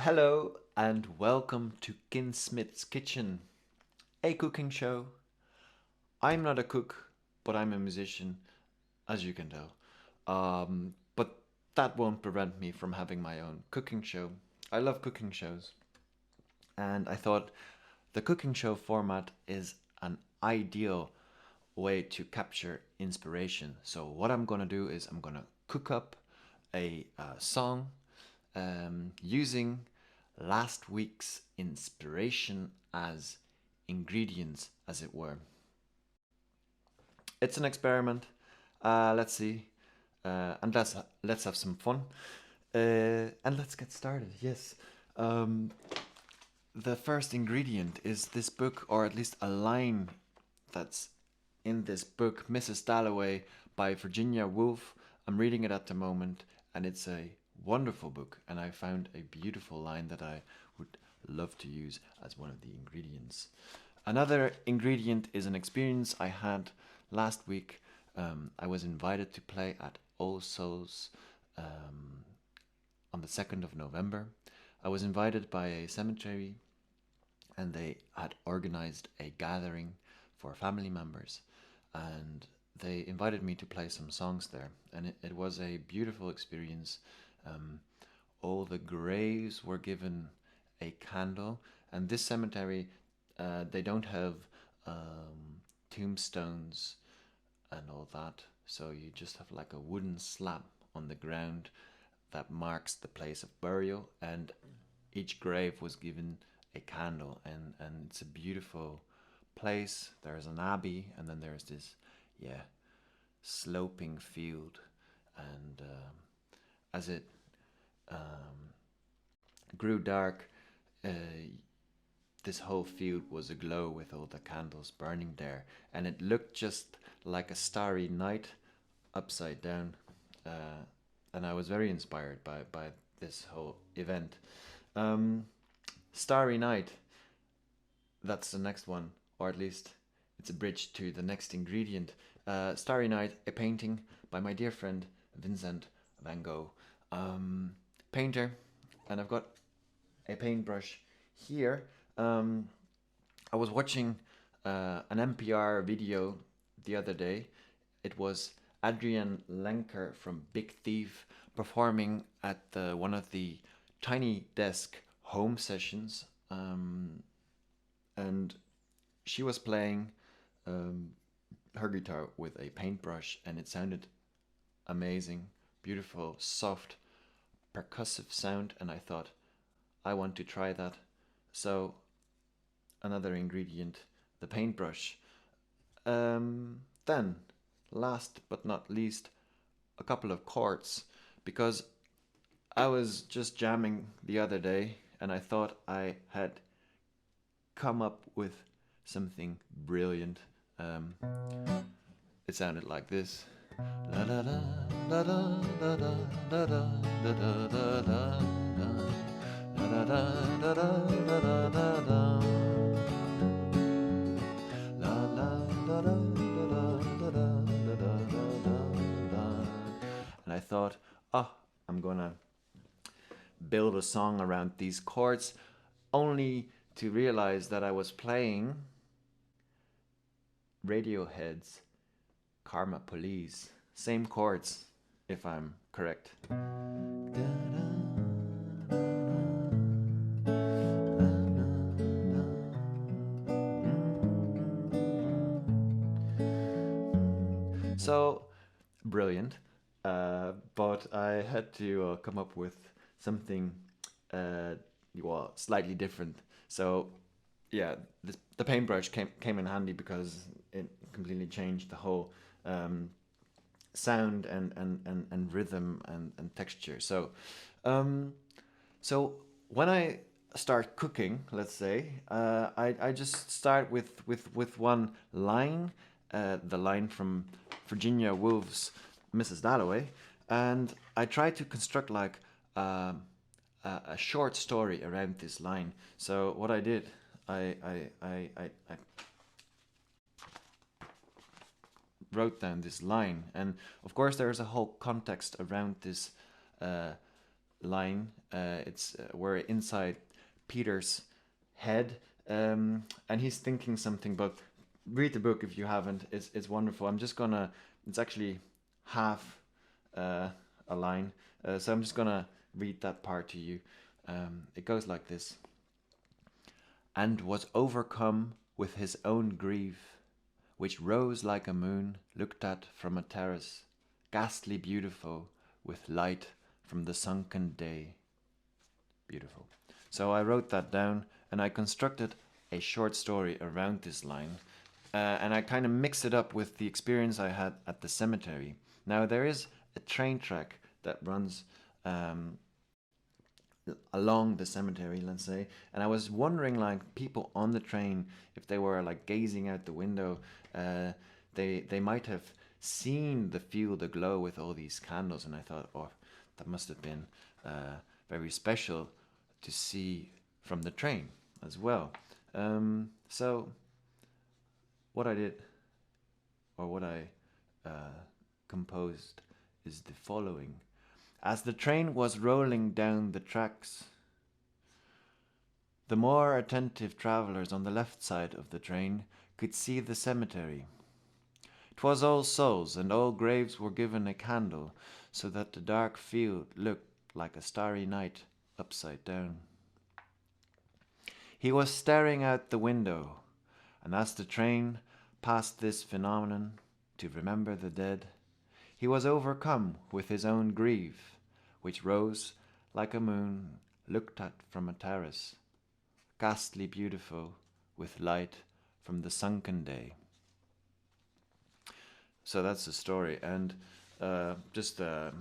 Hello and welcome to KINSMIT'S Kitchen, a cooking show. I'm not a cook, but I'm a musician, as you can tell. But that won't prevent me from having my own cooking show. I love cooking shows, and I thought the cooking show format is an ideal way to capture inspiration. So, what I'm gonna do is I'm gonna cook up a song using last week's inspiration as ingredients, as it were. It's an experiment. Let's see, and let's have some fun, and let's get started. Yes, um, the first ingredient is this book, or at least a line that's in this book, Mrs. Dalloway by Virginia Woolf. I'm reading it at the moment, and it's a wonderful book. And I found a beautiful line that I would love to use as one of the ingredients. Another ingredient is an experience I had last week. I was invited to play at All Souls on the 2nd of November. I was invited by a cemetery, and they had organized a gathering for family members, and they invited me to play some songs there, and it was a beautiful experience. um, all the graves were given a candle, and this cemetery, they don't have tombstones and all that, so you just have like a wooden slab on the ground that marks the place of burial, and each grave was given a candle, and it's a beautiful place. There's an abbey, and then there's this, yeah, sloping field, and as it um, grew dark, uh, this whole field was aglow with all the candles burning there, and it looked just like a starry night upside down. Uh, and I was very inspired by this whole event. Um, Starry Night, that's the next one, or at least it's a bridge to the next ingredient. Starry Night, a painting by my dear friend Vincent van Gogh, painter, and I've got a paintbrush here. Um, I was watching an NPR video the other day. It was Adrianne Lenker from Big Thief performing at one of the Tiny Desk home sessions, and she was playing um, her guitar with a paintbrush, and it sounded amazing, beautiful, soft, percussive sound, and I thought, I want to try that. So, another ingredient, the paintbrush. Then, last but not least, a couple of chords, because I was just jamming the other day, and I thought I had come up with something brilliant. Um, it sounded like this. La la la la la la la la la la la la la la la la la. And I thought, oh, I'm gonna build a song around these chords, only to realize that I was playing Radiohead's Karma Police. Same chords, if I'm correct. So, brilliant. But I had to come up with something, uh, well, slightly different. So, yeah, the paintbrush came in handy because it completely changed the whole sound and rhythm and texture. Um, so when I start cooking, let's say, I just start with one line, the line from Virginia Woolf's Mrs. Dalloway, and I try to construct like a short story around this line. So what I did, I wrote down this line, and of course there's a whole context around this uh, line. We're inside Peter's head, and he's thinking something. But read the book if you haven't. It's wonderful. I'm just gonna. It's actually half a line, so I'm just gonna read that part to you. It goes like this: and was overcome with his own grief, which rose like a moon looked at from a terrace, ghastly beautiful, with light from the sunken day. Beautiful. So I wrote that down and I constructed a short story around this line. And I kind of mixed it up with the experience I had at the cemetery. Now, there is a train track that runs along the cemetery, let's say, and I was wondering, like, people on the train, if they were like gazing out the window, they might have seen the field aglow with all these candles, and I thought, oh, that must have been very special to see from the train as well. So what I did, or what I composed, is the following. As the train was rolling down the tracks, the more attentive travellers on the left side of the train could see the cemetery. 'Twas All Souls, and all graves were given a candle, so that the dark field looked like a starry night upside down. He was staring out the window, and as the train passed this phenomenon, to remember the dead, he was overcome with his own grief, which rose like a moon looked at from a terrace, ghastly beautiful, with light from the sunken day. So that's the story, and just a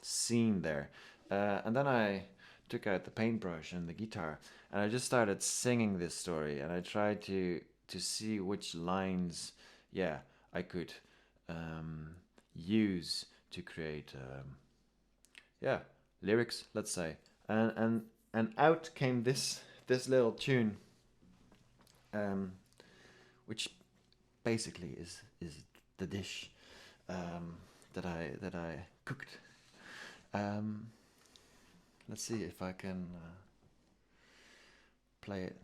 scene there. And then I took out the paintbrush and the guitar, and I just started singing this story, and I tried to see which lines, I could use to create lyrics, let's say, and out came this little tune, which basically is the dish that I cooked. Let's see if I can play it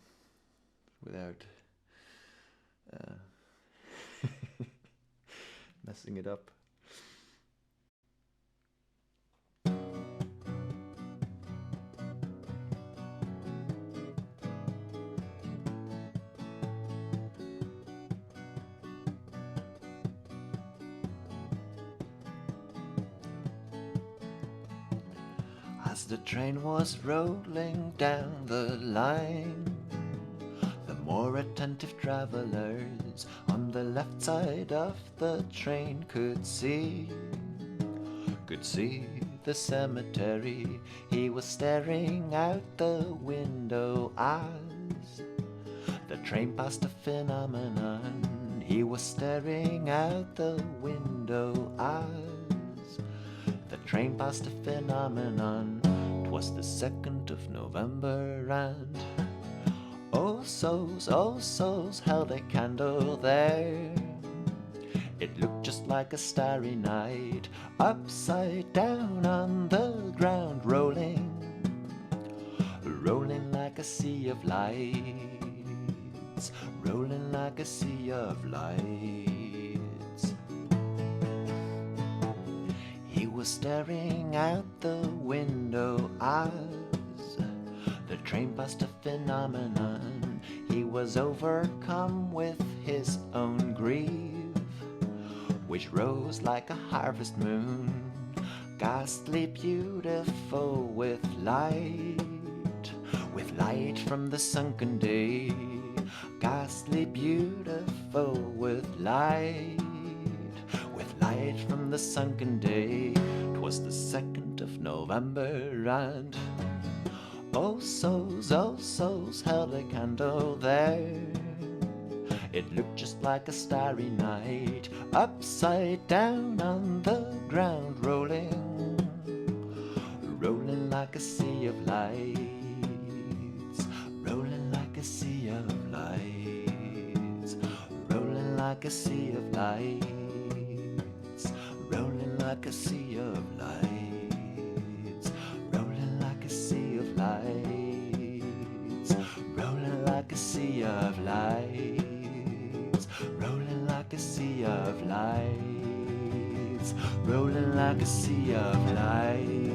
without messing it up. As the train was rolling down the line, the more attentive travelers on the left side of the train could see the cemetery. He was staring out the window as the train passed a phenomenon. He was staring out the window as the train passed a phenomenon. 'Twas the 2nd of November, and All Souls held a candle there. It looked just like a starry night, upside down on the ground, rolling like a sea of lights, rolling like a sea of lights. He was staring out the window as the train passed a phenomenon. He was overcome with his own grief, which rose like a harvest moon, ghastly beautiful, with light from the sunken day, ghastly beautiful, with light from the sunken day. 'Twas the 2nd of November, and All Souls held a candle there. It looked just like a starry night, upside down on the ground, rolling like a sea of lights, rolling like a sea of lights, rolling like a sea of lights, rolling like a sea of lights, sea of lights, rolling like a sea of lights, rolling like a sea of lights.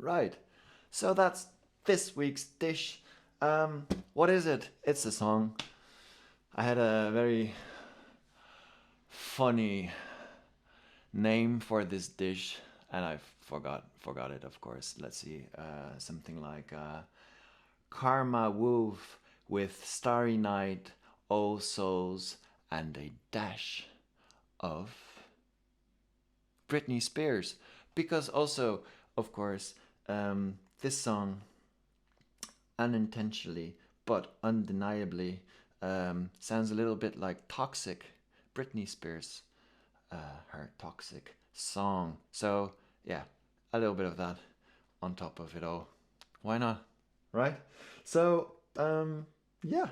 Right, so that's this week's dish. What is it? It's a song. I had a very funny name for this dish, and I forgot it. Of course, let's see. Something like Karma Wolf with Starry Night, All Souls, and a dash of Britney Spears, because also, of course, this song unintentionally but undeniably sounds a little bit like Toxic, Britney Spears, her Toxic song. So yeah, a little bit of that on top of it all. Why not? Right? So yeah.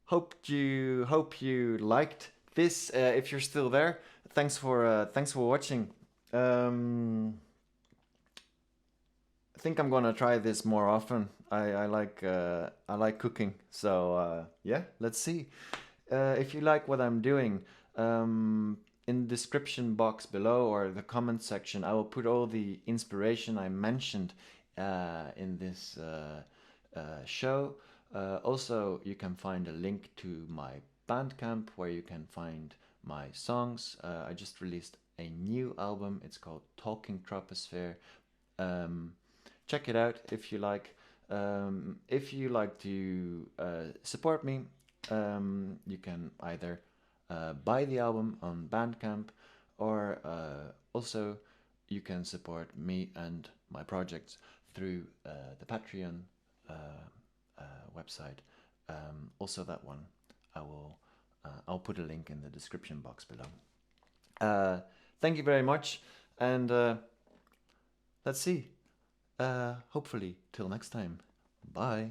Hope you liked this. If you're still there, thanks for watching. I think I'm gonna try this more often. I like cooking, so yeah, let's see. If you like what I'm doing, in the description box below or the comment section, I will put all the inspiration I mentioned in this show. Also, you can find a link to my Bandcamp where you can find my songs. I just released a new album. It's called Talking Troposphere. Check it out if you like. If you like to support me, you can either buy the album on Bandcamp, or also you can support me and my projects through the Patreon website. Also, that one I'll put a link in the description box below. Thank you very much, and let's see. Hopefully, till next time. Bye.